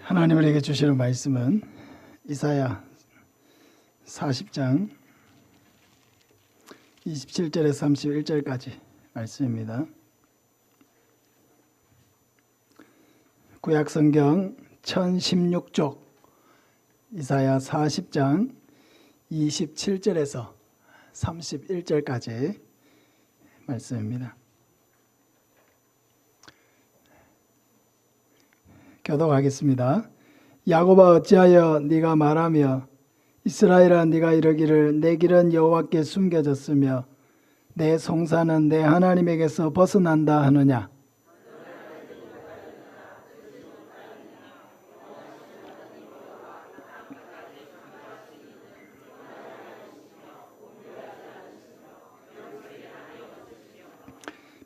하나님 우리에게 주시는 말씀은 이사야 40장 27절에서 31절까지 말씀입니다. 구약성경 1016쪽 이사야 40장 27절에서 31절까지 말씀입니다. 교독하겠습니다. 야곱아 어찌하여 네가 말하며 이스라엘아 네가 이르기를 내 길은 여호와께 숨겨졌으며 내 송사는 내 하나님에게서 벗어난다 하느냐.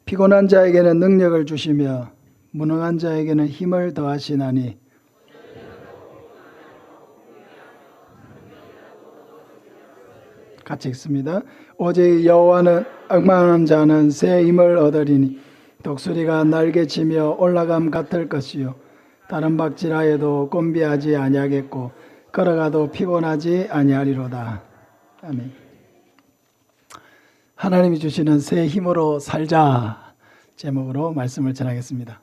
피곤한 자에게는 능력을 주시며 무능한 자에게는 힘을 더하시나니 같이 읽습니다. 오직 여호와는 악망하는 자는 새 힘을 얻으리니 독수리가 날개치며 올라감 같을 것이요 다른 박질하여도 곤비하지 아니하겠고 걸어가도 피곤하지 아니하리로다. 아멘. 하나님이 주시는 새 힘으로 살자 제목으로 말씀을 전하겠습니다.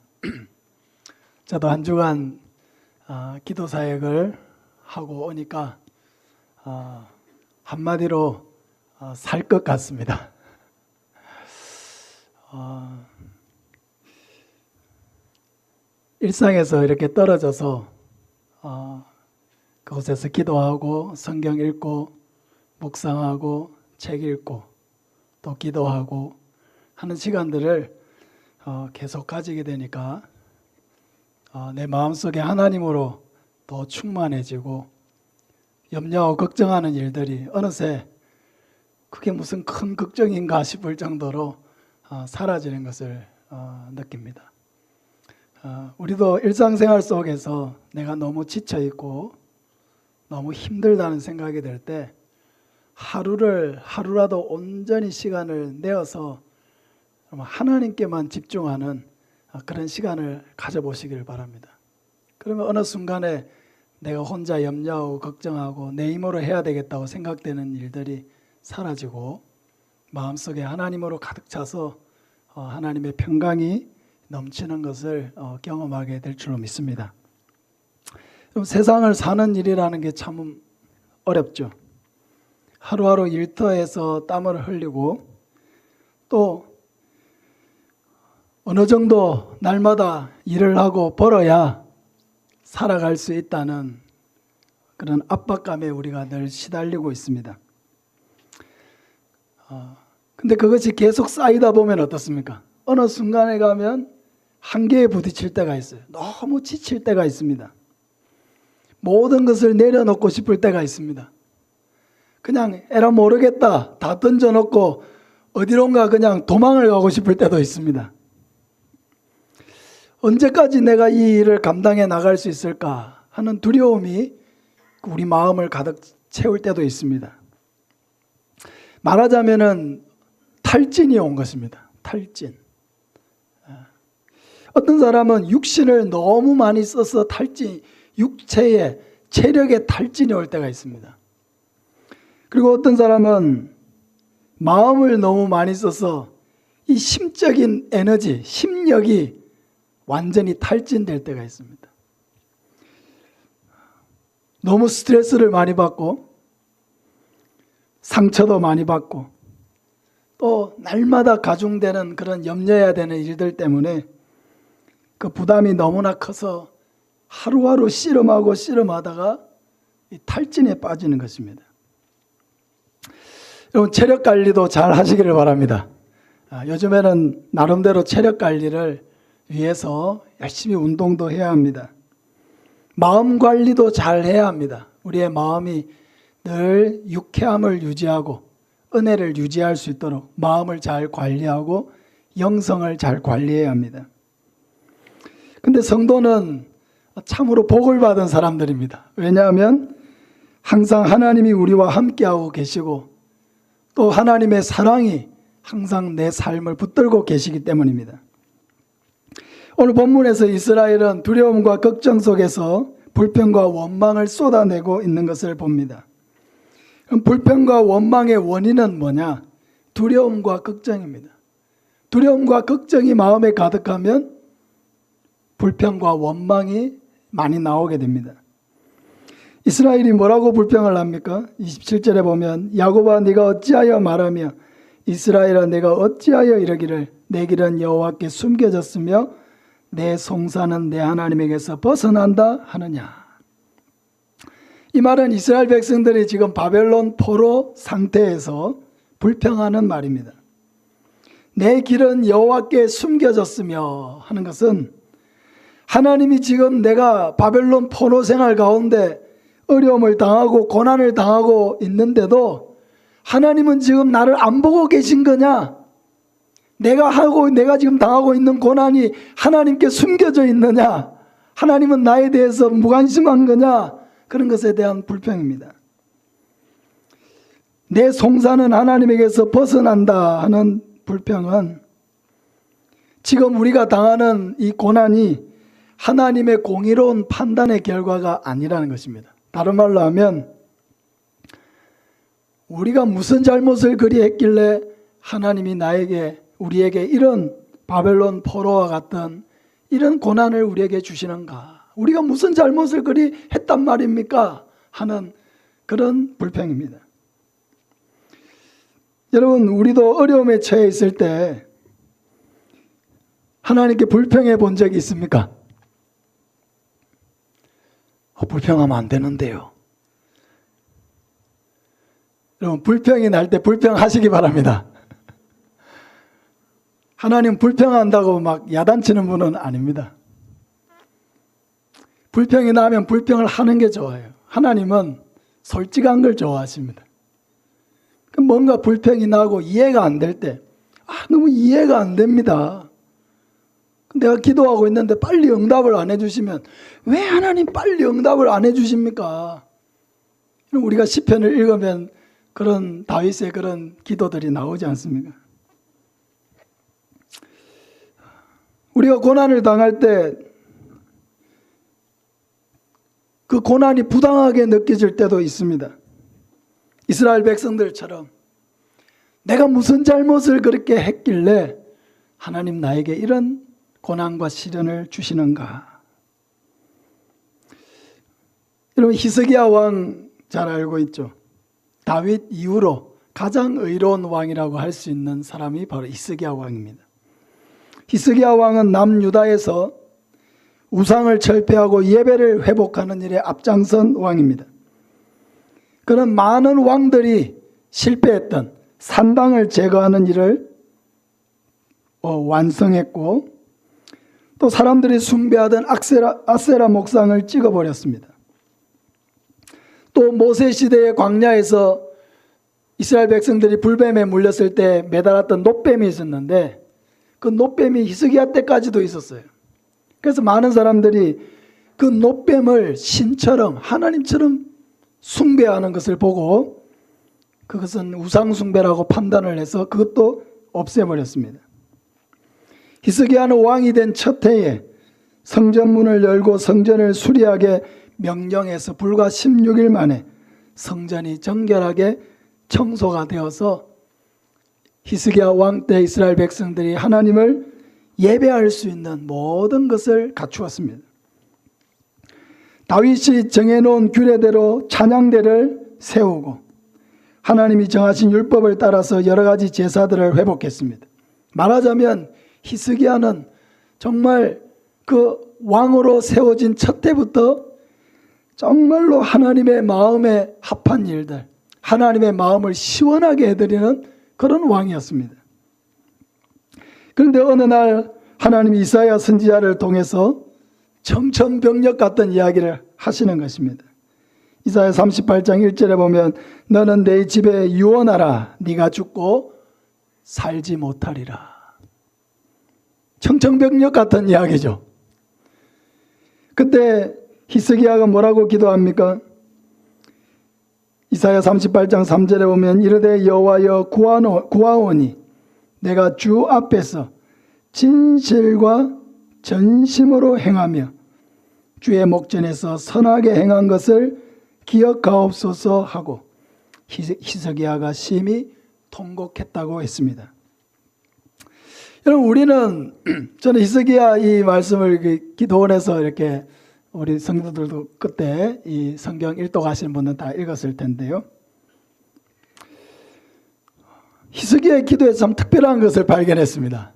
저도 한 주간 기도 사역을 하고 오니까 한마디로 살 것 같습니다. 일상에서 이렇게 떨어져서 그곳에서 기도하고 성경 읽고 묵상하고 책 읽고 또 기도하고 하는 시간들을 계속 가지게 되니까 내 마음속에 하나님으로 더 충만해지고 염려하고 걱정하는 일들이 어느새 그게 무슨 큰 걱정인가 싶을 정도로 사라지는 것을 느낍니다. 우리도 일상생활 속에서 내가 너무 지쳐있고 너무 힘들다는 생각이 들 때 하루라도 온전히 시간을 내어서 하나님께만 집중하는 그런 시간을 가져보시길 바랍니다. 그러면 어느 순간에 내가 혼자 염려하고 걱정하고 내 힘으로 해야 되겠다고 생각되는 일들이 사라지고 마음속에 하나님으로 가득 차서 하나님의 평강이 넘치는 것을 경험하게 될 줄로 믿습니다. 세상을 사는 일이라는 게 참 어렵죠. 하루하루 일터에서 땀을 흘리고 또 어느 정도 날마다 일을 하고 벌어야 살아갈 수 있다는 그런 압박감에 우리가 늘 시달리고 있습니다. 근데 그것이 계속 쌓이다 보면 어떻습니까? 어느 순간에 가면 한계에 부딪힐 때가 있어요. 너무 지칠 때가 있습니다. 모든 것을 내려놓고 싶을 때가 있습니다. 그냥 에라 모르겠다 다 던져놓고 어디론가 그냥 도망을 가고 싶을 때도 있습니다. 언제까지 내가 이 일을 감당해 나갈 수 있을까 하는 두려움이 우리 마음을 가득 채울 때도 있습니다. 말하자면은 탈진이 온 것입니다. 탈진. 어떤 사람은 육신을 너무 많이 써서 육체에 체력에 탈진이 올 때가 있습니다. 그리고 어떤 사람은 마음을 너무 많이 써서 이 심적인 에너지, 심력이 완전히 탈진될 때가 있습니다. 너무 스트레스를 많이 받고 상처도 많이 받고 또 날마다 가중되는 그런 염려해야 되는 일들 때문에 그 부담이 너무나 커서 하루하루 씨름하다가 이 탈진에 빠지는 것입니다. 여러분 체력 관리도 잘 하시기를 바랍니다. 요즘에는 나름대로 체력 관리를 위해서 열심히 운동도 해야 합니다. 마음 관리도 잘 해야 합니다. 우리의 마음이 늘 유쾌함을 유지하고 은혜를 유지할 수 있도록 마음을 잘 관리하고 영성을 잘 관리해야 합니다. 근데 성도는 참으로 복을 받은 사람들입니다. 왜냐하면 항상 하나님이 우리와 함께하고 계시고 또 하나님의 사랑이 항상 내 삶을 붙들고 계시기 때문입니다. 오늘 본문에서 이스라엘은 두려움과 걱정 속에서 불평과 원망을 쏟아내고 있는 것을 봅니다. 그럼 불평과 원망의 원인은 뭐냐? 두려움과 걱정입니다. 두려움과 걱정이 마음에 가득하면 불평과 원망이 많이 나오게 됩니다. 이스라엘이 뭐라고 불평을 합니까? 27절에 보면 야곱아 네가 어찌하여 말하며 이스라엘아 내가 어찌하여 이러기를 내 길은 여호와께 숨겨졌으며 내 송사는 내 하나님에게서 벗어난다 하느냐. 이 말은 이스라엘 백성들이 지금 바벨론 포로 상태에서 불평하는 말입니다. 내 길은 여호와께 숨겨졌으며 하는 것은 하나님이 지금 내가 바벨론 포로 생활 가운데 어려움을 당하고 고난을 당하고 있는데도 하나님은 지금 나를 안 보고 계신 거냐? 내가 지금 당하고 있는 고난이 하나님께 숨겨져 있느냐? 하나님은 나에 대해서 무관심한 거냐? 그런 것에 대한 불평입니다. 내 송사는 하나님에게서 벗어난다 하는 불평은 지금 우리가 당하는 이 고난이 하나님의 공의로운 판단의 결과가 아니라는 것입니다. 다른 말로 하면 우리가 무슨 잘못을 그리 했길래 하나님이 우리에게 이런 바벨론 포로와 같은 이런 고난을 우리에게 주시는가? 우리가 무슨 잘못을 그리 했단 말입니까? 하는 그런 불평입니다. 여러분, 우리도 어려움에 처해 있을 때 하나님께 불평해 본 적이 있습니까? 불평하면 안 되는데요. 여러분, 불평이 날 때 불평하시기 바랍니다. 하나님 불평한다고 막 야단치는 분은 아닙니다. 불평이 나면 불평을 하는 게 좋아요. 하나님은 솔직한 걸 좋아하십니다. 뭔가 불평이 나고 이해가 안 될 때, 너무 이해가 안 됩니다. 내가 기도하고 있는데 빨리 응답을 안 해주시면 왜 하나님 빨리 응답을 안 해주십니까? 우리가 시편을 읽으면 그런 다윗의 그런 기도들이 나오지 않습니까? 우리가 고난을 당할 때 그 고난이 부당하게 느껴질 때도 있습니다. 이스라엘 백성들처럼 내가 무슨 잘못을 그렇게 했길래 하나님 나에게 이런 고난과 시련을 주시는가? 여러분, 히스기야 왕 잘 알고 있죠? 다윗 이후로 가장 의로운 왕이라고 할 수 있는 사람이 바로 히스기야 왕입니다. 히스기야 왕은 남유다에서 우상을 철폐하고 예배를 회복하는 일에 앞장선 왕입니다. 그런 많은 왕들이 실패했던 산당을 제거하는 일을 완성했고, 또 사람들이 숭배하던 아세라 목상을 찍어버렸습니다. 또 모세 시대의 광야에서 이스라엘 백성들이 불뱀에 물렸을 때 매달았던 놋뱀이 있었는데 그 놋뱀이 히스기야 때까지도 있었어요. 그래서 많은 사람들이 그 놋뱀을 신처럼 하나님처럼 숭배하는 것을 보고 그것은 우상숭배라고 판단을 해서 그것도 없애버렸습니다. 히스기야는 왕이 된 첫 해에 성전문을 열고 성전을 수리하게 명령해서 불과 16일 만에 성전이 정결하게 청소가 되어서 히스기야 왕 때 이스라엘 백성들이 하나님을 예배할 수 있는 모든 것을 갖추었습니다. 다윗이 정해놓은 규례대로 찬양대를 세우고 하나님이 정하신 율법을 따라서 여러 가지 제사들을 회복했습니다. 말하자면 히스기야는 정말 그 왕으로 세워진 첫 해부터 정말로 하나님의 마음에 합한 일들, 하나님의 마음을 시원하게 해드리는 그런 왕이었습니다. 그런데 어느 날 하나님이 이사야 선지자를 통해서 청천벽력 같은 이야기를 하시는 것입니다. 이사야 38장 1절에 보면 너는 내 집에 유언하라 네가 죽고 살지 못하리라. 청천벽력 같은 이야기죠. 그때 히스기야가 뭐라고 기도합니까? 이사야 38장 3절에 보면 이르되 여호와여 구하오니 내가 주 앞에서 진실과 전심으로 행하며 주의 목전에서 선하게 행한 것을 기억하옵소서 하고 히스기야가 심히 통곡했다고 했습니다. 여러분, 우리는 저는 히스기야 이 말씀을 기도원에서 이렇게 우리 성도들도 그때 이 성경 일독 하시는 분은 다 읽었을 텐데요. 히스기야의 기도에서 참 특별한 것을 발견했습니다.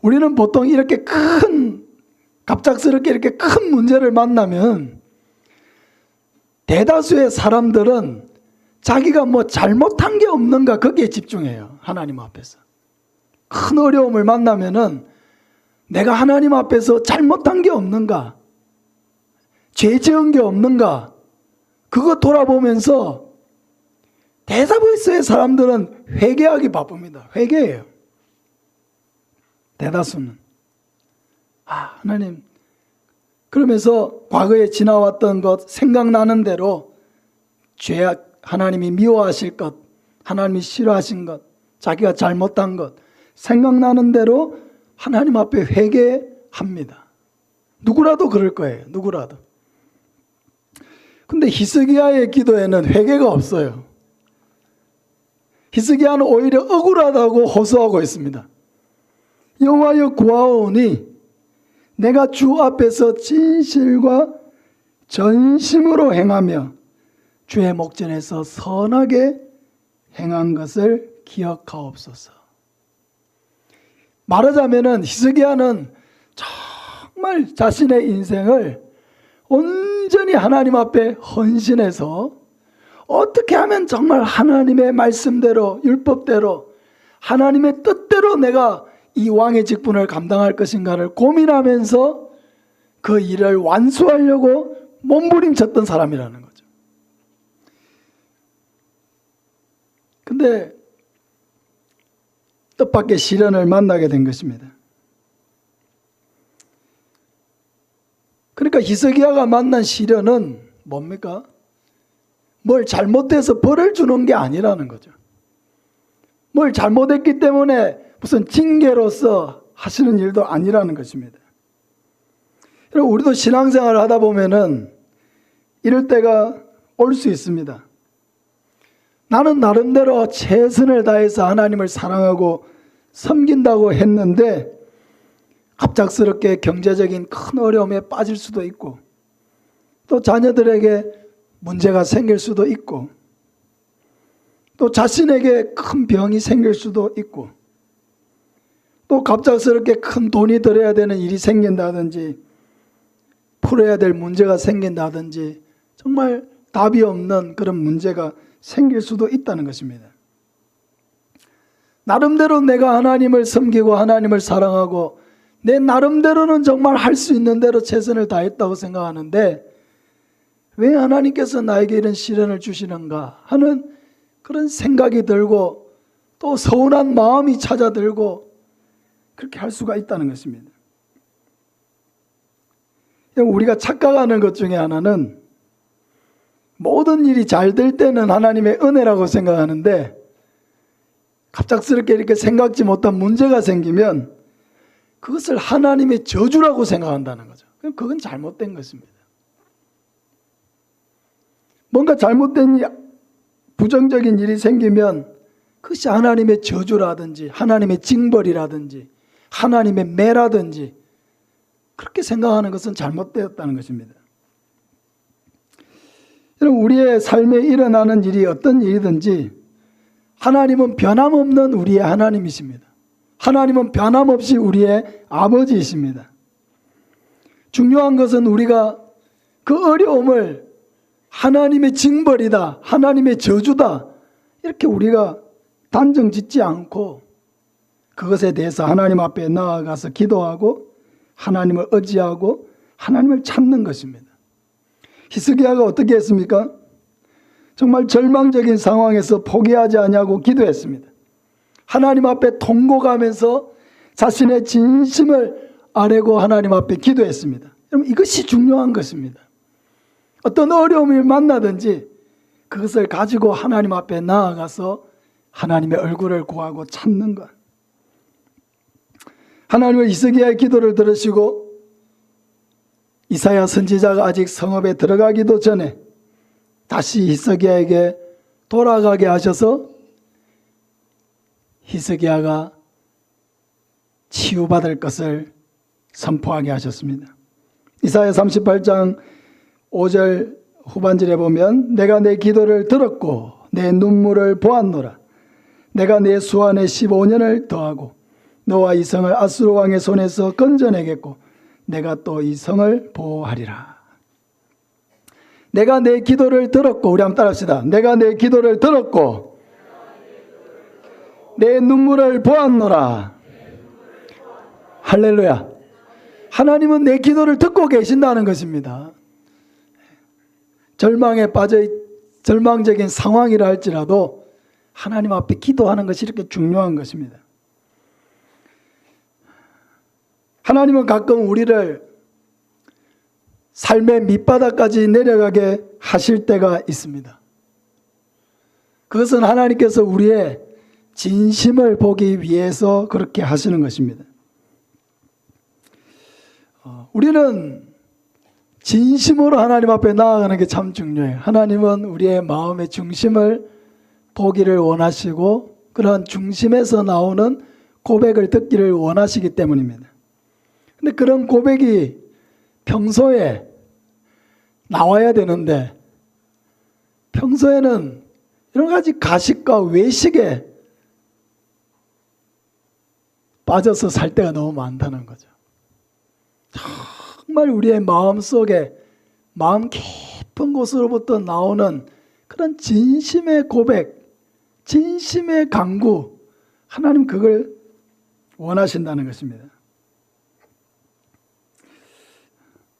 우리는 보통 이렇게 갑작스럽게 이렇게 큰 문제를 만나면 대다수의 사람들은 자기가 뭐 잘못한 게 없는가 거기에 집중해요. 하나님 앞에서. 큰 어려움을 만나면은 내가 하나님 앞에서 잘못한 게 없는가, 죄 지은 게 없는가, 그거 돌아보면서 대다수의 사람들은 회개하기 바쁩니다. 회개해요. 대다수는. 하나님, 그러면서 과거에 지나왔던 것, 생각나는 대로 하나님이 미워하실 것, 하나님이 싫어하신 것, 자기가 잘못한 것, 생각나는 대로 하나님 앞에 회개합니다. 누구라도 그럴 거예요. 누구라도. 근데 히스기야의 기도에는 회개가 없어요. 히스기야는 오히려 억울하다고 호소하고 있습니다. 여호와여 구하오니 내가 주 앞에서 진실과 전심으로 행하며 주의 목전에서 선하게 행한 것을 기억하옵소서. 말하자면은 히스기야는 정말 자신의 인생을 온전히 하나님 앞에 헌신해서 어떻게 하면 정말 하나님의 말씀대로, 율법대로, 하나님의 뜻대로 내가 이 왕의 직분을 감당할 것인가를 고민하면서 그 일을 완수하려고 몸부림쳤던 사람이라는 거죠. 근데 뜻밖의 시련을 만나게 된 것입니다. 그러니까 히스기야가 만난 시련은 뭡니까? 뭘 잘못해서 벌을 주는 게 아니라는 거죠. 뭘 잘못했기 때문에 무슨 징계로서 하시는 일도 아니라는 것입니다. 여러분, 우리도 신앙생활을 하다 보면은 이럴 때가 올 수 있습니다. 나는 나름대로 최선을 다해서 하나님을 사랑하고 섬긴다고 했는데 갑작스럽게 경제적인 큰 어려움에 빠질 수도 있고, 또 자녀들에게 문제가 생길 수도 있고, 또 자신에게 큰 병이 생길 수도 있고, 또 갑작스럽게 큰 돈이 들어야 되는 일이 생긴다든지, 풀어야 될 문제가 생긴다든지, 정말 답이 없는 그런 문제가 생길 수도 있다는 것입니다. 나름대로 내가 하나님을 섬기고 하나님을 사랑하고 내 나름대로는 정말 할 수 있는 대로 최선을 다했다고 생각하는데 왜 하나님께서 나에게 이런 시련을 주시는가 하는 그런 생각이 들고 또 서운한 마음이 찾아들고 그렇게 할 수가 있다는 것입니다. 우리가 착각하는 것 중에 하나는 모든 일이 잘 될 때는 하나님의 은혜라고 생각하는데 갑작스럽게 이렇게 생각지 못한 문제가 생기면 그것을 하나님의 저주라고 생각한다는 거죠. 그건 잘못된 것입니다. 뭔가 잘못된 부정적인 일이 생기면 그것이 하나님의 저주라든지 하나님의 징벌이라든지 하나님의 매라든지 그렇게 생각하는 것은 잘못되었다는 것입니다. 여러분, 우리의 삶에 일어나는 일이 어떤 일이든지 하나님은 변함없는 우리의 하나님이십니다. 하나님은 변함없이 우리의 아버지이십니다. 중요한 것은 우리가 그 어려움을 하나님의 징벌이다, 하나님의 저주다 이렇게 우리가 단정 짓지 않고 그것에 대해서 하나님 앞에 나아가서 기도하고 하나님을 의지하고 하나님을 찾는 것입니다. 히스기야가 어떻게 했습니까? 정말 절망적인 상황에서 포기하지 않냐고 기도했습니다. 하나님 앞에 통곡하면서 자신의 진심을 아뢰고 하나님 앞에 기도했습니다. 여러분, 이것이 중요한 것입니다. 어떤 어려움을 만나든지 그것을 가지고 하나님 앞에 나아가서 하나님의 얼굴을 구하고 찾는 것. 하나님은 히스기야의 기도를 들으시고 이사야 선지자가 아직 성읍에 들어가기도 전에 다시 히스기야에게 돌아가게 하셔서 히스기야가 치유받을 것을 선포하게 하셨습니다. 이사야 38장 5절 후반절에 보면 내가 내 기도를 들었고 내 눈물을 보았노라. 내가 내 수완에 15년을 더하고 너와 이 성을 아수르 왕의 손에서 건져내겠고 내가 또 이 성을 보호하리라. 내가 내 기도를 들었고, 우리 한번 따라합시다. 내가 내 기도를 들었고 내 눈물을 보았노라. 할렐루야. 하나님은 내 기도를 듣고 계신다는 것입니다. 절망에 빠져 절망적인 상황이라 할지라도 하나님 앞에 기도하는 것이 이렇게 중요한 것입니다. 하나님은 가끔 우리를 삶의 밑바닥까지 내려가게 하실 때가 있습니다. 그것은 하나님께서 우리의 진심을 보기 위해서 그렇게 하시는 것입니다. 우리는 진심으로 하나님 앞에 나아가는 게 참 중요해요. 하나님은 우리의 마음의 중심을 보기를 원하시고 그런 중심에서 나오는 고백을 듣기를 원하시기 때문입니다. 근데 그런 고백이 평소에 나와야 되는데 평소에는 여러 가지 가식과 외식에 빠져서 살 때가 너무 많다는 거죠. 정말 우리의 마음속에 마음 깊은 곳으로부터 나오는 그런 진심의 고백, 진심의 간구, 하나님 그걸 원하신다는 것입니다.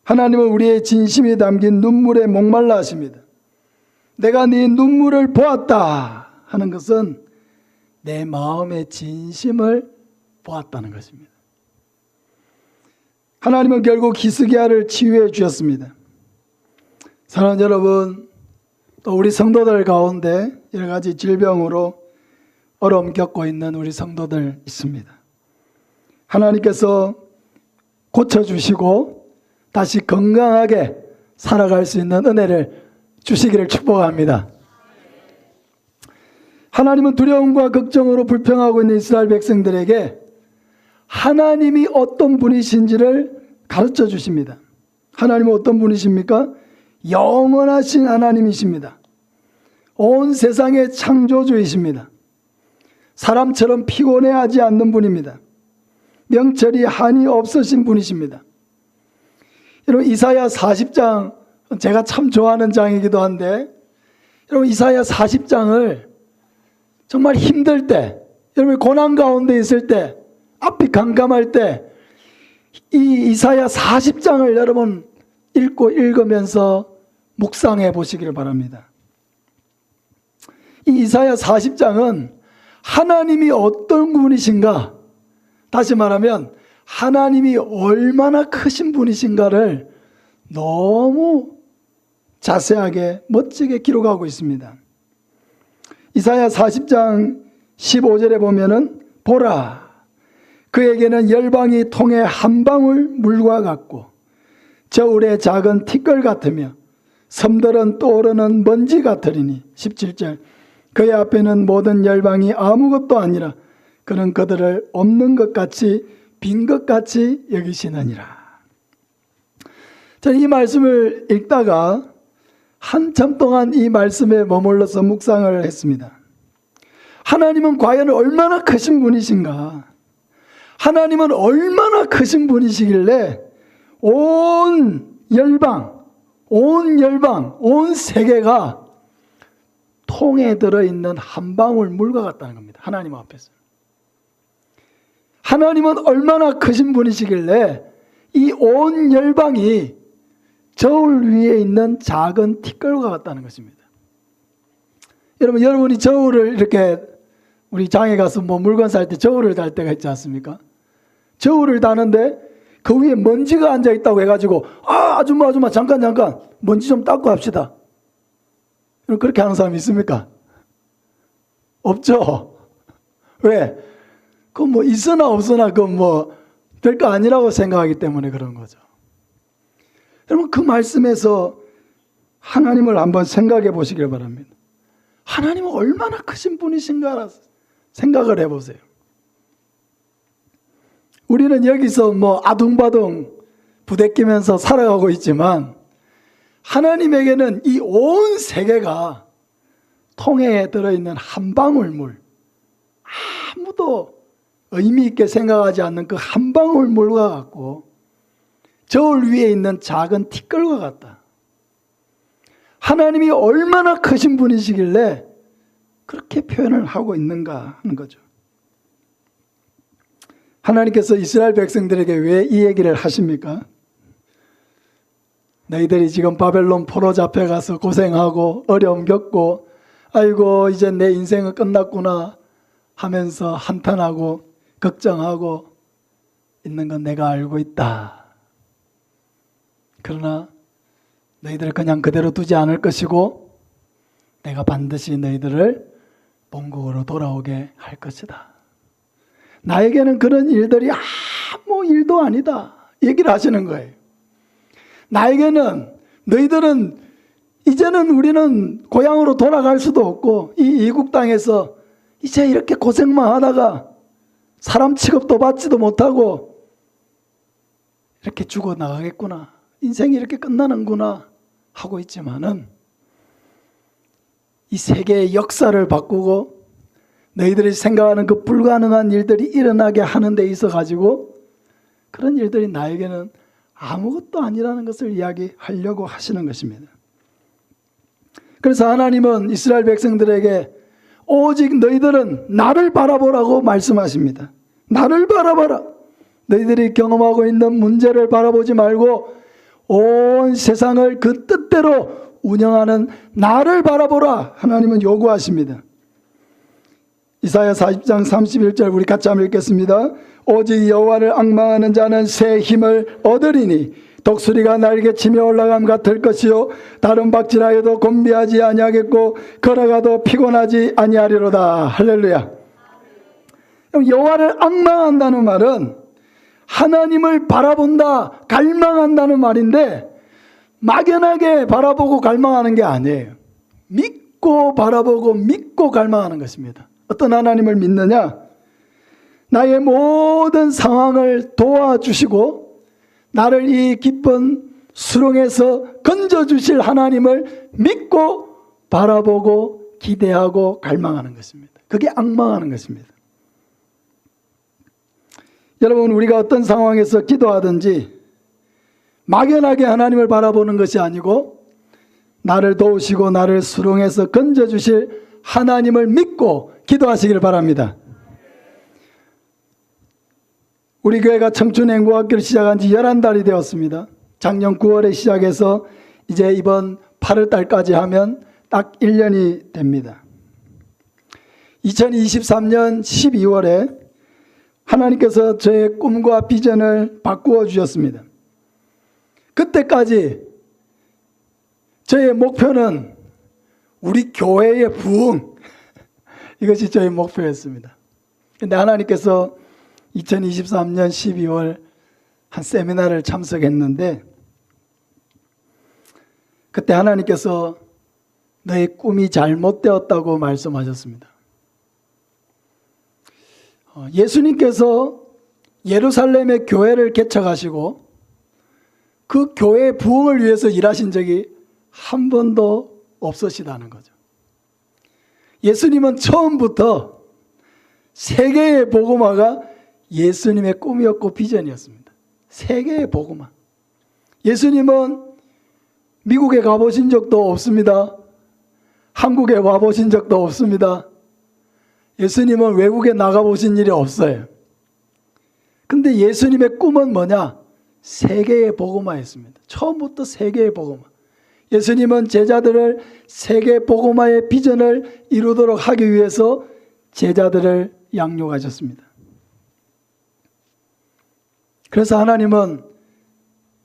하나님은 우리의 진심이 담긴 눈물에 목말라 하십니다. 내가 네 눈물을 보았다 하는 것은 내 마음의 진심을 보았다는 것입니다. 하나님은 결국 히스기야를 치유해 주셨습니다. 사랑하는 여러분, 또 우리 성도들 가운데 여러 가지 질병으로 어려움 겪고 있는 우리 성도들 있습니다. 하나님께서 고쳐주시고 다시 건강하게 살아갈 수 있는 은혜를 주시기를 축복합니다. 하나님은 두려움과 걱정으로 불평하고 있는 이스라엘 백성들에게 하나님이 어떤 분이신지를 가르쳐 주십니다. 하나님은 어떤 분이십니까? 영원하신 하나님이십니다. 온 세상의 창조주이십니다. 사람처럼 피곤해하지 않는 분입니다. 명철이 한이 없으신 분이십니다. 여러분, 이사야 40장 제가 참 좋아하는 장이기도 한데, 여러분 이사야 40장을 정말 힘들 때, 여러분 고난 가운데 있을 때, 앞이 깜깜할 때 이 이사야 40장을 여러분 읽으면서 묵상해 보시기를 바랍니다. 이 이사야 40장은 하나님이 어떤 분이신가, 다시 말하면 하나님이 얼마나 크신 분이신가를 너무 자세하게 멋지게 기록하고 있습니다. 이사야 40장 15절에 보면은 보라, 그에게는 열방이 통에 한 방울 물과 같고 저울의 작은 티끌 같으며 섬들은 떠오르는 먼지 같으리니. 17절, 그의 앞에는 모든 열방이 아무것도 아니라 그는 그들을 없는 것 같이 빈 것 같이 여기시느니라. 저는 이 말씀을 읽다가 한참 동안 이 말씀에 머물러서 묵상을 했습니다. 하나님은 과연 얼마나 크신 분이신가? 하나님은 얼마나 크신 분이시길래 온 열방, 온 세계가 통에 들어있는 한 방울 물과 같다는 겁니다. 하나님 앞에서. 하나님은 얼마나 크신 분이시길래 이 온 열방이 저울 위에 있는 작은 티끌과 같다는 것입니다. 여러분이 저울을 이렇게 우리 장에 가서 뭐 물건 살 때 저울을 달 때가 있지 않습니까? 저울을 다는데 그 위에 먼지가 앉아 있다고 해가지고 아줌마 잠깐 먼지 좀 닦고 합시다. 그렇게 하는 사람이 있습니까? 없죠. 왜? 그건 뭐 있으나 없으나 그건 뭐 될 거 아니라고 생각하기 때문에 그런 거죠. 여러분 그 말씀에서 하나님을 한번 생각해 보시길 바랍니다. 하나님은 얼마나 크신 분이신가 생각을 해보세요. 우리는 여기서 뭐 아둥바둥 부대끼면서 살아가고 있지만 하나님에게는 이 온 세계가 통에 들어있는 한 방울 물, 아무도 의미 있게 생각하지 않는 그 한 방울 물과 같고 저울 위에 있는 작은 티끌과 같다. 하나님이 얼마나 크신 분이시길래 그렇게 표현을 하고 있는가 하는 거죠. 하나님께서 이스라엘 백성들에게 왜 이 얘기를 하십니까? 너희들이 지금 바벨론 포로 잡혀가서 고생하고 어려움 겪고 아이고 이제 내 인생은 끝났구나 하면서 한탄하고 걱정하고 있는 건 내가 알고 있다. 그러나 너희들을 그냥 그대로 두지 않을 것이고 내가 반드시 너희들을 본국으로 돌아오게 할 것이다. 나에게는 그런 일들이 아무 일도 아니다. 얘기를 하시는 거예요. 나에게는 너희들은 이제는 우리는 고향으로 돌아갈 수도 없고 이 이국 땅에서 이제 이렇게 고생만 하다가 사람 취급도 받지도 못하고 이렇게 죽어나가겠구나. 인생이 이렇게 끝나는구나 하고 있지만은 이 세계의 역사를 바꾸고 너희들이 생각하는 그 불가능한 일들이 일어나게 하는 데 있어 가지고 그런 일들이 나에게는 아무것도 아니라는 것을 이야기하려고 하시는 것입니다. 그래서 하나님은 이스라엘 백성들에게 오직 너희들은 나를 바라보라고 말씀하십니다. 나를 바라봐라. 너희들이 경험하고 있는 문제를 바라보지 말고 온 세상을 그 뜻대로 운영하는 나를 바라보라. 하나님은 요구하십니다. 이사야 40장 31절 우리 같이 한번 읽겠습니다. 오직 여호와를 앙망하는 자는 새 힘을 얻으리니 독수리가 날개치며 올라감 같을 것이요 다른 박질하여도 곤비하지 아니하겠고 걸어가도 피곤하지 아니하리로다. 할렐루야. 여호와를 앙망한다는 말은 하나님을 바라본다, 갈망한다는 말인데 막연하게 바라보고 갈망하는 게 아니에요. 믿고 바라보고 믿고 갈망하는 것입니다. 어떤 하나님을 믿느냐? 나의 모든 상황을 도와주시고 나를 이 깊은 수렁에서 건져주실 하나님을 믿고 바라보고 기대하고 갈망하는 것입니다. 그게 앙망하는 것입니다. 여러분 우리가 어떤 상황에서 기도하든지 막연하게 하나님을 바라보는 것이 아니고 나를 도우시고 나를 수렁에서 건져주실 하나님을 믿고 기도하시기를 바랍니다. 우리 교회가 청춘행복학교를 시작한 지 11달이 되었습니다. 작년 9월에 시작해서 이제 이번 8월 달까지 하면 딱 1년이 됩니다. 2023년 12월에 하나님께서 저의 꿈과 비전을 바꾸어 주셨습니다. 그때까지 저의 목표는 우리 교회의 부흥, 이것이 저의 목표였습니다. 그런데 하나님께서 2023년 12월 한 세미나를 참석했는데 그때 하나님께서 너의 꿈이 잘못되었다고 말씀하셨습니다. 예수님께서 예루살렘의 교회를 개척하시고 그 교회의 부흥을 위해서 일하신 적이 한 번도 없으시다는 거죠. 예수님은 처음부터 세계의 복음화가 예수님의 꿈이었고 비전이었습니다. 세계의 복음화. 예수님은 미국에 가보신 적도 없습니다. 한국에 와보신 적도 없습니다. 예수님은 외국에 나가보신 일이 없어요. 근데 예수님의 꿈은 뭐냐? 세계의 복음화였습니다. 처음부터 세계의 복음화. 예수님은 제자들을 세계 복음화의 비전을 이루도록 하기 위해서 제자들을 양육하셨습니다. 그래서 하나님은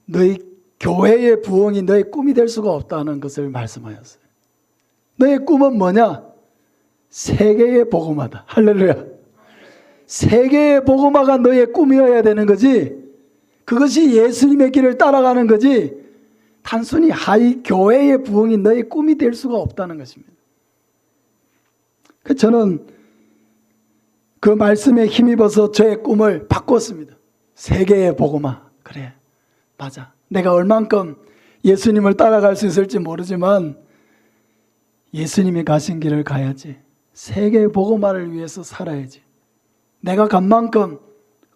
너희 교회의 부흥이 너의 꿈이 될 수가 없다는 것을 말씀하셨어요. 너의 꿈은 뭐냐? 세계의 복음화다. 할렐루야. 세계의 복음화가 너의 꿈이어야 되는 거지. 그것이 예수님의 길을 따라가는 거지. 단순히 하이 교회의 부흥이 너의 꿈이 될 수가 없다는 것입니다. 저는 그 말씀에 힘입어서 저의 꿈을 바꿨습니다. 세계의 복음화. 그래, 맞아. 내가 얼만큼 예수님을 따라갈 수 있을지 모르지만 예수님이 가신 길을 가야지. 세계의 복음화를 위해서 살아야지. 내가 간 만큼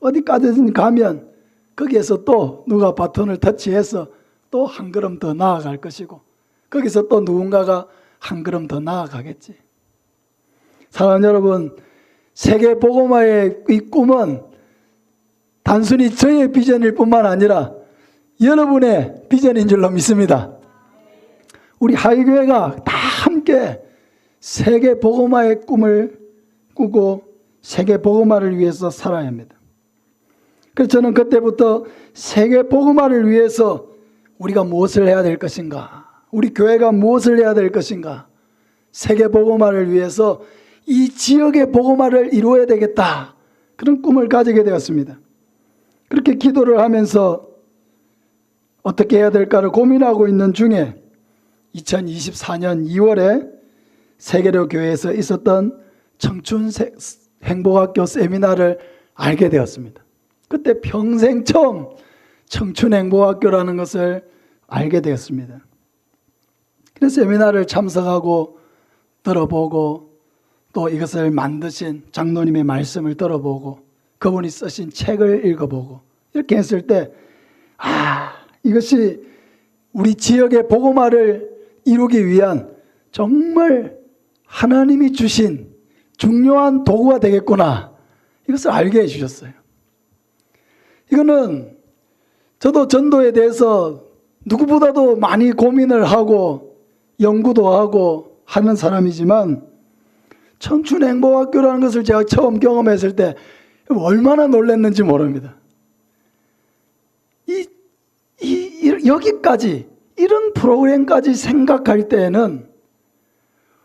어디까지든 가면 거기에서 또 누가 바톤을 터치해서 또 한 걸음 더 나아갈 것이고 거기서 또 누군가가 한 걸음 더 나아가겠지. 사랑하는 여러분, 세계 복음화의 이 꿈은 단순히 저의 비전일 뿐만 아니라 여러분의 비전인 줄로 믿습니다. 우리 하이교회가 다 함께 세계 복음화의 꿈을 꾸고 세계 복음화를 위해서 살아야 합니다. 그래서 저는 그때부터 세계 복음화를 위해서 우리가 무엇을 해야 될 것인가, 우리 교회가 무엇을 해야 될 것인가, 세계 복음화를 위해서 이 지역의 복음화를 이루어야 되겠다, 그런 꿈을 가지게 되었습니다. 그렇게 기도를 하면서 어떻게 해야 될까를 고민하고 있는 중에 2024년 2월에 세계로 교회에서 있었던 청춘 행복학교 세미나를 알게 되었습니다. 그때 평생 처음 청춘 행복학교라는 것을 알게 되었습니다. 그래서 세미나를 참석하고 들어보고 또 이것을 만드신 장로님의 말씀을 들어보고 그분이 쓰신 책을 읽어보고 이렇게 했을 때 이것이 우리 지역의 복음화를 이루기 위한 정말 하나님이 주신 중요한 도구가 되겠구나, 이것을 알게 해주셨어요. 이거는 저도 전도에 대해서 누구보다도 많이 고민을 하고 연구도 하고 하는 사람이지만 청춘 행복학교라는 것을 제가 처음 경험했을 때 얼마나 놀랐는지 모릅니다. 여기까지 이런 프로그램까지 생각할 때에는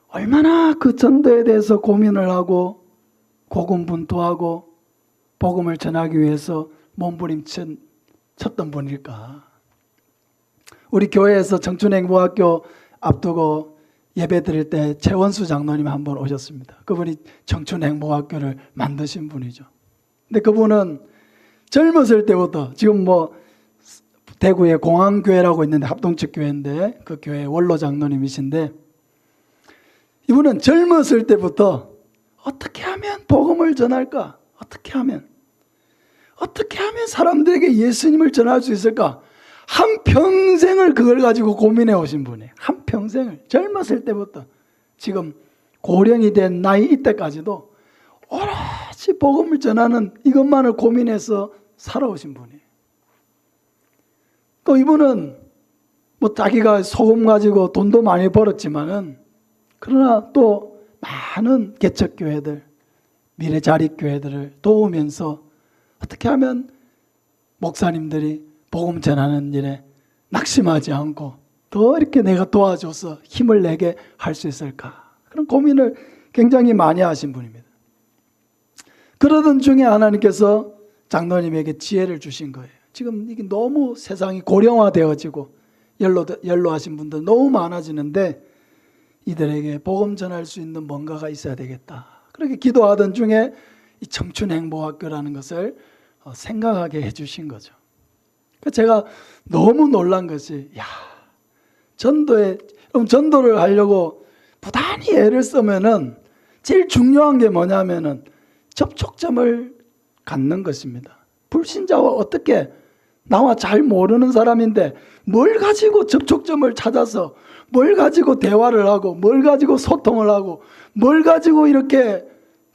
얼마나 그 전도에 대해서 고민을 하고 고군분투하고 복음을 전하기 위해서 몸부림쳤던 분일까. 우리 교회에서 청춘행복학교 앞두고 예배 드릴 때 최원수 장로님 한 번 오셨습니다. 그분이 청춘행복학교를 만드신 분이죠. 근데 그분은 젊었을 때부터 지금 대구에 공항교회라고 있는데 합동측 교회인데 그 교회 원로 장로님이신데 이분은 젊었을 때부터 어떻게 하면 복음을 전할까? 어떻게 하면 사람들에게 예수님을 전할 수 있을까? 한평생을 그걸 가지고 고민해 오신 분이에요. 한평생을. 젊었을 때부터 지금 고령이 된 나이 이때까지도 오롯이 복음을 전하는 이것만을 고민해서 살아오신 분이에요. 또 이분은 자기가 소금 가지고 돈도 많이 벌었지만은 그러나 또 많은 개척교회들, 미래자립교회들을 도우면서 어떻게 하면 목사님들이 복음 전하는 일에 낙심하지 않고 더 이렇게 내가 도와줘서 힘을 내게 할 수 있을까? 그런 고민을 굉장히 많이 하신 분입니다. 그러던 중에 하나님께서 장로님에게 지혜를 주신 거예요. 지금 이게 너무 세상이 고령화되어지고 연로하신 분들 너무 많아지는데 이들에게 복음 전할 수 있는 뭔가가 있어야 되겠다. 그렇게 기도하던 중에 이 청춘행복학교라는 것을 생각하게 해주신 거죠. 제가 너무 놀란 것이 전도를 하려고 부단히 애를 쓰면은 제일 중요한 게 뭐냐면은 접촉점을 갖는 것입니다. 불신자와 어떻게 나와 잘 모르는 사람인데 뭘 가지고 접촉점을 찾아서 뭘 가지고 대화를 하고 뭘 가지고 소통을 하고 뭘 가지고 이렇게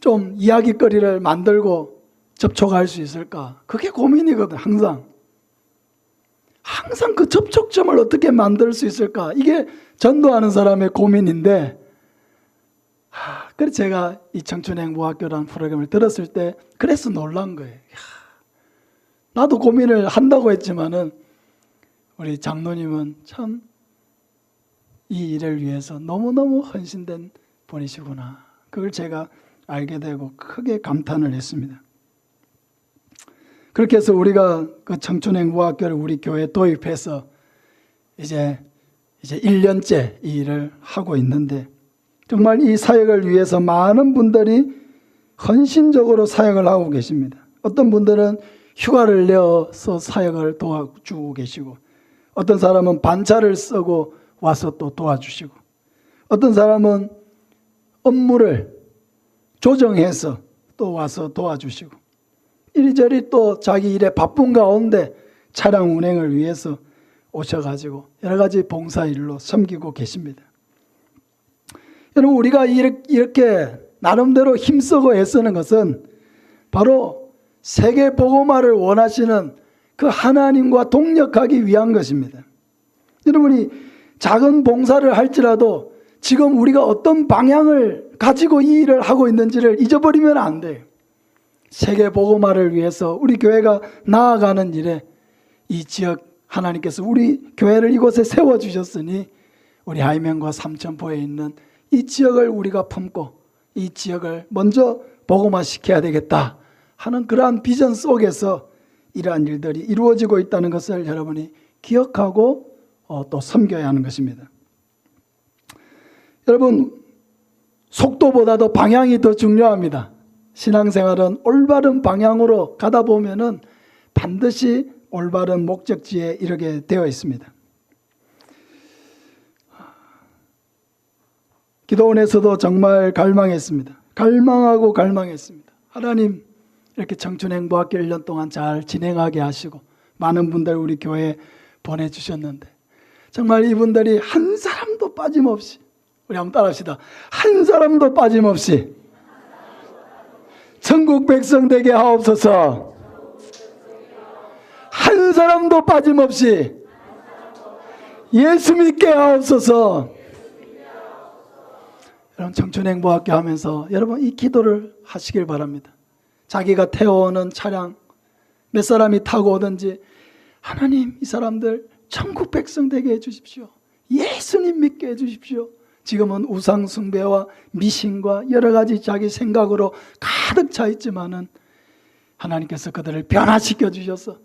좀 이야기거리를 만들고 접촉할 수 있을까? 그게 고민이거든. 항상 그 접촉점을 어떻게 만들 수 있을까? 이게 전도하는 사람의 고민인데 그래서 제가 이 청춘행복학교라는 프로그램을 들었을 때 그래서 놀란 거예요. 나도 고민을 한다고 했지만은 우리 장로님은 참 이 일을 위해서 너무너무 헌신된 분이시구나. 그걸 제가 알게 되고 크게 감탄을 했습니다. 그렇게 해서 우리가 그 청춘행복학교를 우리 교회에 도입해서 이제 1년째 이 일을 하고 있는데 정말 이 사역을 위해서 많은 분들이 헌신적으로 사역을 하고 계십니다. 어떤 분들은 휴가를 내어서 사역을 도와주고 계시고, 어떤 사람은 반차를 쓰고 와서 또 도와주시고, 어떤 사람은 업무를 조정해서 또 와서 도와주시고, 이리저리 또 자기 일에 바쁜 가운데 차량 운행을 위해서 오셔가지고 여러 가지 봉사일로 섬기고 계십니다. 여러분, 우리가 이렇게 나름대로 힘쓰고 애쓰는 것은 바로 세계 복음화를 원하시는 그 하나님과 동력하기 위한 것입니다. 여러분이 작은 봉사를 할지라도 지금 우리가 어떤 방향을 가지고 이 일을 하고 있는지를 잊어버리면 안 돼요. 세계 복음화를 위해서 우리 교회가 나아가는 일에 이 지역 하나님께서 우리 교회를 이곳에 세워주셨으니 우리 하이면과 삼천포에 있는 이 지역을 우리가 품고 이 지역을 먼저 복음화시켜야 되겠다 하는 그러한 비전 속에서 이러한 일들이 이루어지고 있다는 것을 여러분이 기억하고 또 섬겨야 하는 것입니다. 여러분, 속도보다도 방향이 더 중요합니다. 신앙생활은 올바른 방향으로 가다 보면은 반드시 올바른 목적지에 이르게 되어 있습니다. 기도원에서도 정말 갈망했습니다. 갈망했습니다. 하나님, 이렇게 청춘행보학교 1년 동안 잘 진행하게 하시고 많은 분들 우리 교회에 보내주셨는데 정말 이분들이 한 사람도 빠짐없이, 우리 한번 따라합시다. 한 사람도 빠짐없이 천국 백성 되게 하옵소서. 한 사람도 빠짐없이 예수 믿게 하옵소서. 여러분, 청춘행보학교 하면서 여러분 이 기도를 하시길 바랍니다. 자기가 태워오는 차량 몇 사람이 타고 오든지 하나님, 이 사람들 천국 백성 되게 해주십시오. 예수님 믿게 해주십시오. 지금은 우상 숭배와 미신과 여러 가지 자기 생각으로 가득 차 있지만은 하나님께서 그들을 변화시켜 주셔서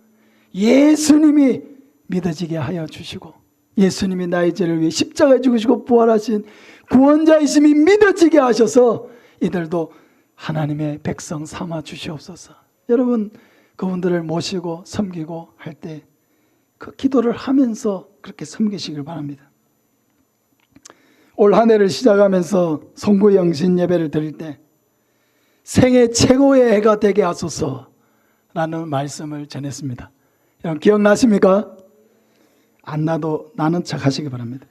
예수님이 믿어지게 하여 주시고, 예수님이 나의 죄를 위해 십자가에 죽으시고 부활하신 구원자이심이 믿어지게 하셔서 이들도 하나님의 백성 삼아 주시옵소서. 여러분, 그분들을 모시고 섬기고 할 때 그 기도를 하면서 그렇게 섬기시길 바랍니다. 올 한 해를 시작하면서 송구영신 예배를 드릴 때 생애 최고의 해가 되게 하소서라는 말씀을 전했습니다. 여러분 기억나십니까? 안 나도 나는 척 하시기 바랍니다.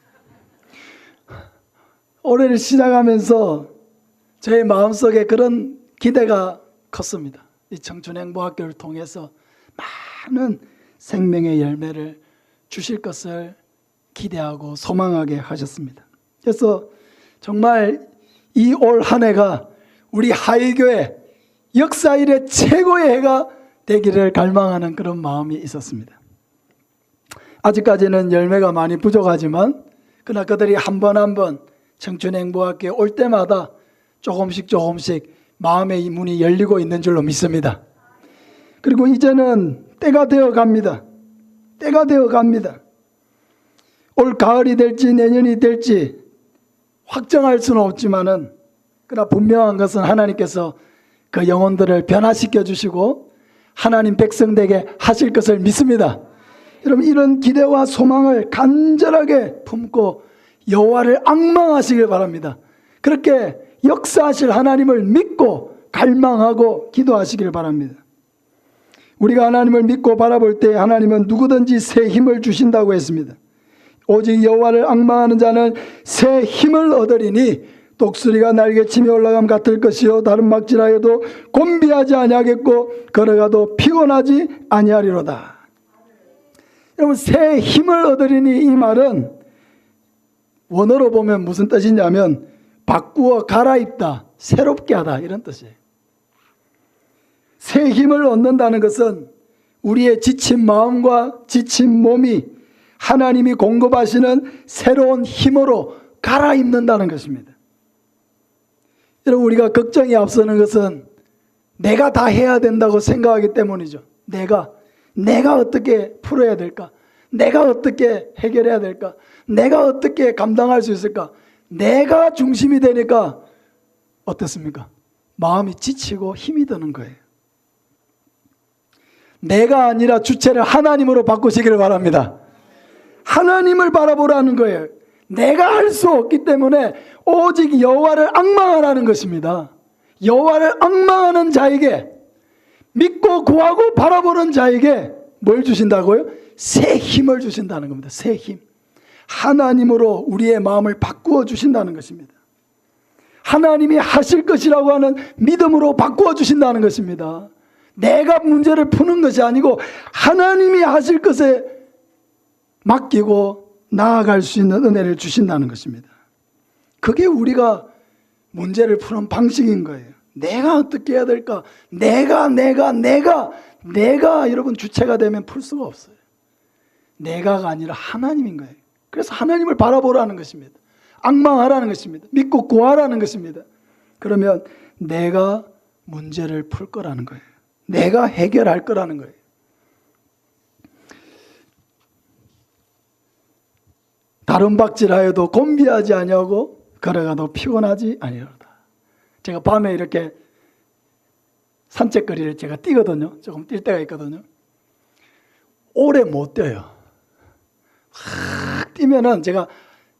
올해를 시작하면서 저의 마음속에 그런 기대가 컸습니다. 이 청춘행보학교를 통해서 많은 생명의 열매를 주실 것을 기대하고 소망하게 하셨습니다. 그래서 정말 이 올 한 해가 우리 하이교회 역사 이래 최고의 해가 되기를 갈망하는 그런 마음이 있었습니다. 아직까지는 열매가 많이 부족하지만 그러나 그들이 한 번 한 번 청춘행보학교에 올 때마다 조금씩 마음의 문이 열리고 있는 줄로 믿습니다. 그리고 이제는 때가 되어 갑니다. 올 가을이 될지 내년이 될지 확정할 수는 없지만은 그러나 분명한 것은 하나님께서 그 영혼들을 변화시켜 주시고 하나님 백성 되게 하실 것을 믿습니다. 여러분, 이런 기대와 소망을 간절하게 품고 여호와를 앙망하시길 바랍니다. 그렇게 역사하실 하나님을 믿고 갈망하고 기도하시길 바랍니다. 우리가 하나님을 믿고 바라볼 때 하나님은 누구든지 새 힘을 주신다고 했습니다. 오직 여호와를 앙망하는 자는 새 힘을 얻으리니 독수리가 날개치며 올라감 같을 것이요 다른 막질하여도 곤비하지 아니하겠고 걸어가도 피곤하지 아니하리로다. 여러분, 새 힘을 얻으리니 이 말은 원어로 보면 무슨 뜻이냐면 바꾸어 갈아입다, 새롭게 하다, 이런 뜻이에요. 새 힘을 얻는다는 것은 우리의 지친 마음과 지친 몸이 하나님이 공급하시는 새로운 힘으로 갈아입는다는 것입니다. 여러분, 우리가 걱정이 앞서는 것은 내가 다 해야 된다고 생각하기 때문이죠. 내가 어떻게 풀어야 될까? 내가 어떻게 해결해야 될까? 내가 어떻게 감당할 수 있을까? 내가 중심이 되니까 어떻습니까? 마음이 지치고 힘이 드는 거예요. 내가 아니라 주체를 하나님으로 바꾸시기를 바랍니다. 하나님을 바라보라는 거예요. 내가 할 수 없기 때문에 오직 여호와를 앙망하라는 것입니다. 여호와를 앙망하는 자에게, 믿고 구하고 바라보는 자에게 뭘 주신다고요? 새 힘을 주신다는 겁니다. 새 힘. 하나님으로 우리의 마음을 바꾸어 주신다는 것입니다. 하나님이 하실 것이라고 하는 믿음으로 바꾸어 주신다는 것입니다. 내가 문제를 푸는 것이 아니고 하나님이 하실 것에 맡기고 나아갈 수 있는 은혜를 주신다는 것입니다. 그게 우리가 문제를 푸는 방식인 거예요. 내가 어떻게 해야 될까? 내가 여러분 주체가 되면 풀 수가 없어요. 내가가 아니라 하나님인 거예요. 그래서 하나님을 바라보라는 것입니다. 앙망하라는 것입니다. 믿고 구하라는 것입니다. 그러면 내가 문제를 풀 거라는 거예요. 내가 해결할 거라는 거예요. 다른 박질하여도 곤비하지 아니하고 걸어가도 피곤하지 아니하로다. 제가 밤에 이렇게 산책거리를 제가 뛰거든요. 조금 뛸 때가 있거든요. 오래 못 뛰어요. 확 뛰면은 제가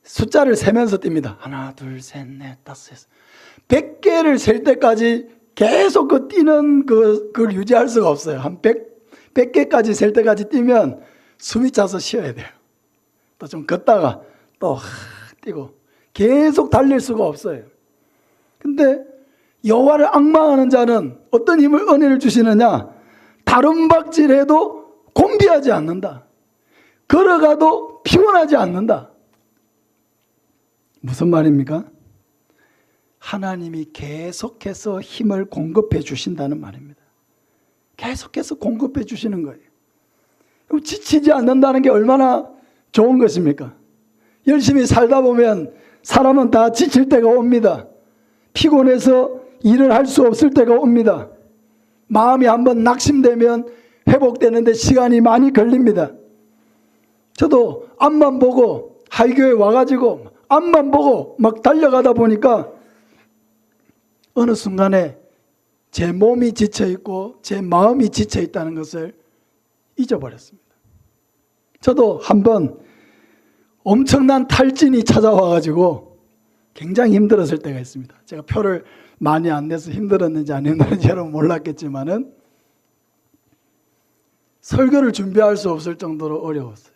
숫자를 세면서 뜁니다. 하나, 둘, 셋, 넷, 다섯, 여섯. 100개를 셀 때까지 계속 그 뛰는 그걸 유지할 수가 없어요. 한 100개까지 셀 때까지 뛰면 숨이 차서 쉬어야 돼요. 또 좀 걷다가 또 뛰고 계속 달릴 수가 없어요. 근데 여호와를 앙망하는 자는 어떤 힘을, 은혜를 주시느냐? 다른 박질해도 곤비하지 않는다. 걸어가도 피곤하지 않는다. 무슨 말입니까? 하나님이 계속해서 힘을 공급해 주신다는 말입니다. 계속해서 공급해 주시는 거예요. 지치지 않는다는 게 얼마나 좋은 것입니까? 열심히 살다 보면 사람은 다 지칠 때가 옵니다. 피곤해서 일을 할 수 없을 때가 옵니다. 마음이 한번 낙심되면 회복되는데 시간이 많이 걸립니다. 저도 앞만 보고 하이교에 와가지고 앞만 보고 막 달려가다 보니까 어느 순간에 제 몸이 지쳐있고 제 마음이 지쳐있다는 것을 잊어버렸습니다. 저도 한번 엄청난 탈진이 찾아와가지고 굉장히 힘들었을 때가 있습니다. 제가 표를 많이 안 내서 힘들었는지 안 힘들었는지 여러분 몰랐겠지만은 설교를 준비할 수 없을 정도로 어려웠어요.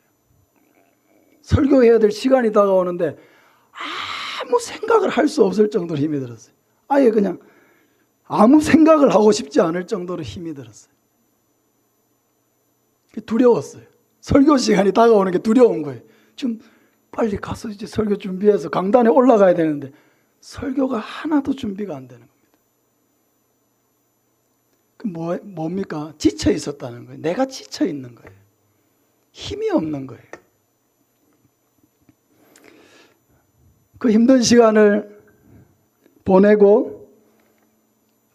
설교해야 될 시간이 다가오는데 아무 생각을 할 수 없을 정도로 힘이 들었어요. 아예 그냥 아무 생각을 하고 싶지 않을 정도로 힘이 들었어요. 두려웠어요. 설교 시간이 다가오는 게 두려운 거예요. 지금 빨리 가서 이제 설교 준비해서 강단에 올라가야 되는데 설교가 하나도 준비가 안 되는 겁니다. 뭡니까? 지쳐 있었다는 거예요. 내가 지쳐 있는 거예요. 힘이 없는 거예요. 그 힘든 시간을 보내고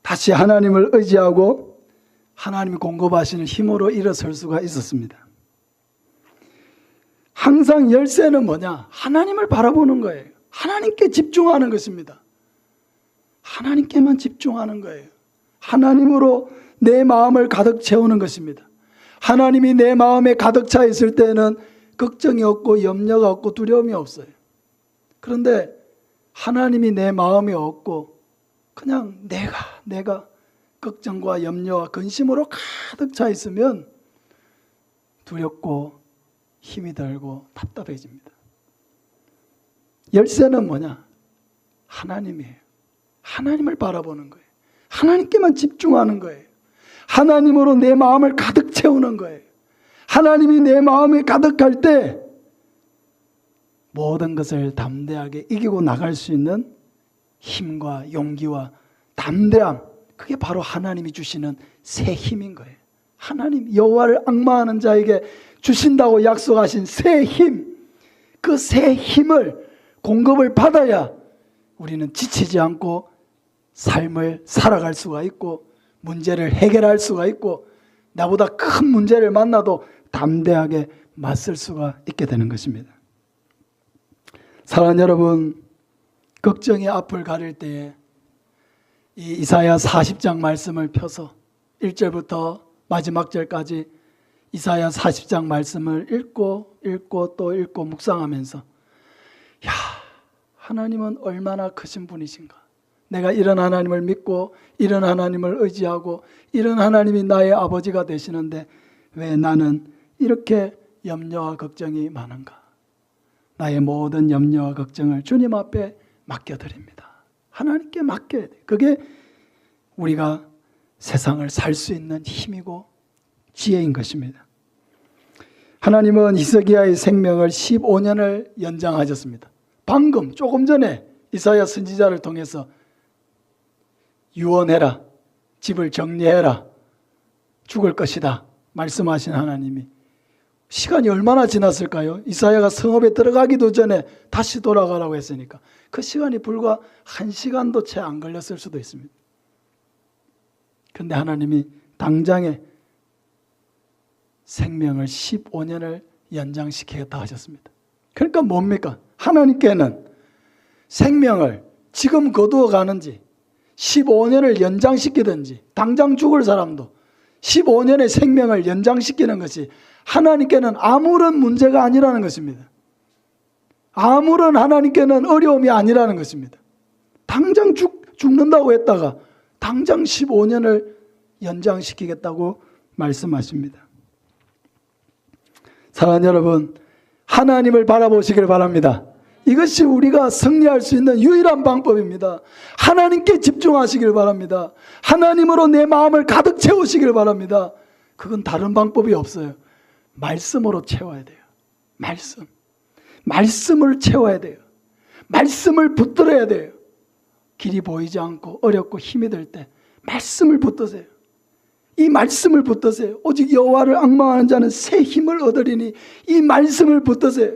다시 하나님을 의지하고 하나님이 공급하시는 힘으로 일어설 수가 있었습니다. 항상 열쇠는 뭐냐? 하나님을 바라보는 거예요. 하나님께 집중하는 것입니다. 하나님께만 집중하는 거예요. 하나님으로 내 마음을 가득 채우는 것입니다. 하나님이 내 마음에 가득 차 있을 때는 걱정이 없고 염려가 없고 두려움이 없어요. 그런데 하나님이 내 마음에 없고 그냥 내가 걱정과 염려와 근심으로 가득 차 있으면 두렵고 힘이 들고 답답해집니다. 열쇠는 뭐냐? 하나님이에요. 하나님을 바라보는 거예요. 하나님께만 집중하는 거예요. 하나님으로 내 마음을 가득 채우는 거예요. 하나님이 내 마음에 가득할 때 모든 것을 담대하게 이기고 나갈 수 있는 힘과 용기와 담대함, 그게 바로 하나님이 주시는 새 힘인 거예요. 하나님 여호와를 앙망하는 자에게 주신다고 약속하신 새 힘, 그 새 힘을 공급을 받아야 우리는 지치지 않고 삶을 살아갈 수가 있고 문제를 해결할 수가 있고 나보다 큰 문제를 만나도 담대하게 맞설 수가 있게 되는 것입니다. 사랑하는 여러분, 걱정이 앞을 가릴 때에 이 이사야 40장 말씀을 펴서 1절부터 마지막 절까지 이사야 40장 말씀을 읽고 또 읽고 묵상하면서, 야, 하나님은 얼마나 크신 분이신가. 내가 이런 하나님을 믿고 이런 하나님을 의지하고 이런 하나님이 나의 아버지가 되시는데 왜 나는 이렇게 염려와 걱정이 많은가. 나의 모든 염려와 걱정을 주님 앞에 맡겨드립니다. 하나님께 맡겨야 돼요. 그게 우리가 세상을 살 수 있는 힘이고 지혜인 것입니다. 하나님은 히스기야의 생명을 15년을 연장하셨습니다. 방금 조금 전에 이사야 선지자를 통해서 유언해라, 집을 정리해라, 죽을 것이다 말씀하신 하나님이 시간이 얼마나 지났을까요? 이사야가 성읍에 들어가기도 전에 다시 돌아가라고 했으니까 그 시간이 불과 1시간도 채 안 걸렸을 수도 있습니다. 그런데 하나님이 당장에 생명을 15년을 연장시키겠다 하셨습니다. 그러니까 뭡니까? 하나님께는 생명을 지금 거두어 가는지 15년을 연장시키든지 당장 죽을 사람도 15년의 생명을 연장시키는 것이 하나님께는 아무런 문제가 아니라는 것입니다. 아무런 하나님께는 어려움이 아니라는 것입니다. 당장 죽는다고 했다가 당장 15년을 연장시키겠다고 말씀하십니다. 사랑하는 여러분, 하나님을 바라보시길 바랍니다. 이것이 우리가 승리할 수 있는 유일한 방법입니다. 하나님께 집중하시길 바랍니다. 하나님으로 내 마음을 가득 채우시길 바랍니다. 그건 다른 방법이 없어요. 말씀으로 채워야 돼요. 말씀을 채워야 돼요. 말씀을 붙들어야 돼요. 길이 보이지 않고 어렵고 힘이 들 때 말씀을 붙드세요. 이 말씀을 붙드세요. 오직 여호와를 앙망하는 자는 새 힘을 얻으리니 이 말씀을 붙드세요.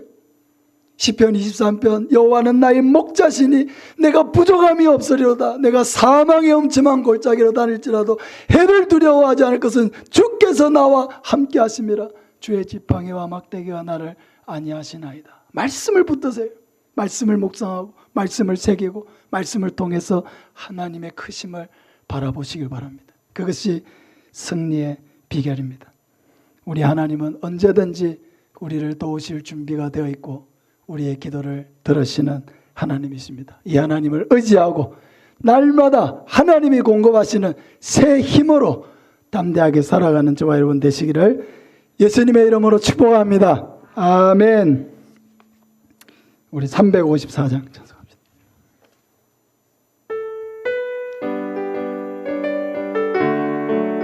시편 23편 여호와는 나의 목자시니 내가 부족함이 없으리로다. 내가 사망의 엄침한 골짜기로 다닐지라도 해를 두려워하지 않을 것은 주께서 나와 함께 하심이라. 주의 지팡이와 막대기와 나를 안위하시나이다. 말씀을 붙드세요. 말씀을 묵상하고 말씀을 새기고 말씀을 통해서 하나님의 크심을 바라보시길 바랍니다. 그것이 승리의 비결입니다. 우리 하나님은 언제든지 우리를 도우실 준비가 되어 있고 우리의 기도를 들으시는 하나님이십니다. 이 하나님을 의지하고 날마다 하나님이 공급하시는 새 힘으로 담대하게 살아가는 저와 여러분 되시기를 예수님의 이름으로 축복합니다. 아멘. 우리 354장